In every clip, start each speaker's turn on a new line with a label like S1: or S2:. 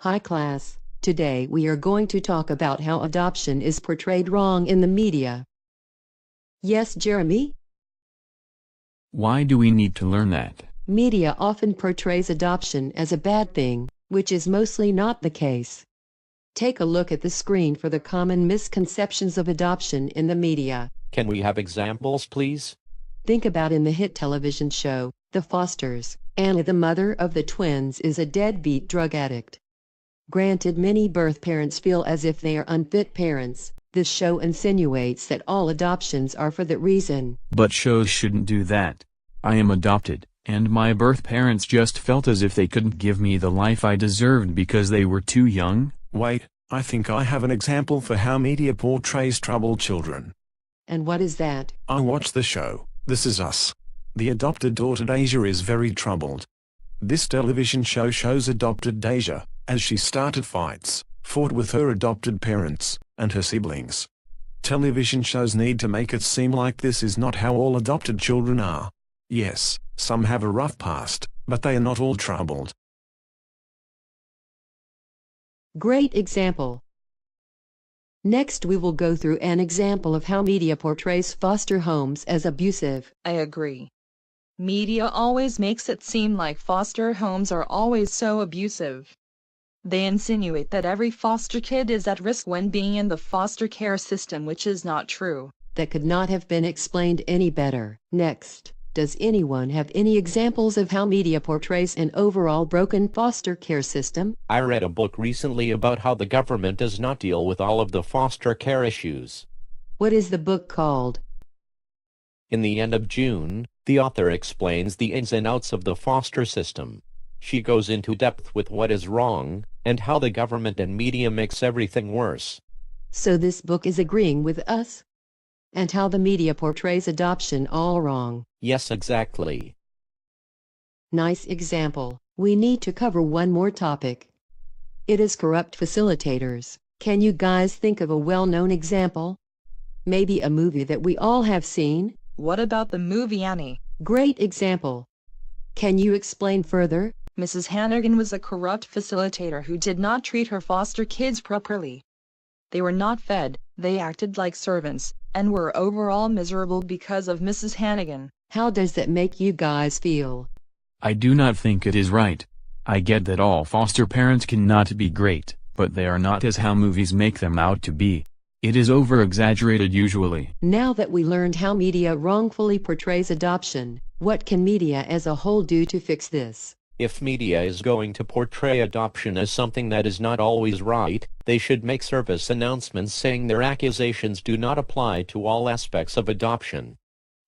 S1: Hi class, today we are going to talk about how adoption is portrayed wrong in the media. Yes, Jeremy?
S2: Why do we need to learn that?
S1: Media often portrays adoption as a bad thing, which is mostly not the case. Take a look at the screen for the common misconceptions of adoption in the media.
S3: Can we have examples, please?
S1: Think about in the hit television show, The Fosters, Anna, the mother of the twins, is a deadbeat drug addict. Granted, many birth parents feel as if they are unfit parents. This show insinuates that all adoptions are for that reason.
S2: But shows shouldn't do that. I am adopted, and my birth parents just felt as if they couldn't give me the life I deserved because they were too young.
S4: Wait, I think I have an example for how media portrays troubled children.
S1: And what is that?
S4: I watched the show, This Is Us. The adopted daughter Deja is very troubled. This television show shows adopted Deja, as she started fights, fought with her adopted parents, and her siblings. Television shows need to make it seem like this is not how all adopted children are. Yes, some have a rough past, but they are not all troubled.
S1: Great example. Next we will go through an example of how media portrays foster homes as abusive.
S5: I agree. Media always makes it seem like foster homes are always so abusive. They insinuate that every foster kid is at risk when being in the foster care system, which is not true.
S1: That could not have been explained any better. Next, does anyone have any examples of how media portrays an overall broken foster care system?
S3: I read a book recently about how the government does not deal with all of the foster care issues.
S1: What is the book called?
S3: In the end of June, the author explains the ins and outs of the foster system. She goes into depth with what is wrong, and how the government and media makes everything worse.
S1: So this book is agreeing with us? And how the media portrays adoption all wrong.
S3: Yes, exactly.
S1: Nice example. We need to cover one more topic. It is corrupt facilitators. Can you guys think of a well-known example? Maybe a movie that we all have seen?
S5: What about the movie Annie?
S1: Great example. Can you explain further?
S5: Mrs. Hannigan was a corrupt facilitator who did not treat her foster kids properly. They were not fed, they acted like servants, and were overall miserable because of Mrs. Hannigan.
S1: How does that make you guys feel?
S2: I do not think it is right. I get that all foster parents cannot be great, but they are not as how movies make them out to be. It is over-exaggerated usually.
S1: Now that we learned how media wrongfully portrays adoption, what can media as a whole do to fix this?
S3: If media is going to portray adoption as something that is not always right, they should make service announcements saying their accusations do not apply to all aspects of adoption.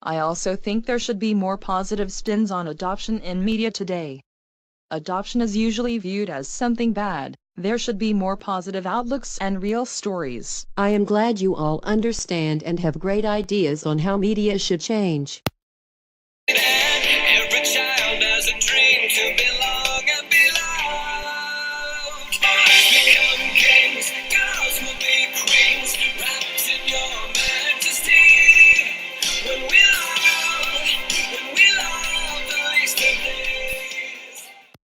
S5: I also think there should be more positive spins on adoption in media today. Adoption is usually viewed as something bad. There should be more positive outlooks and real stories.
S1: I am glad you all understand and have great ideas on how media should change.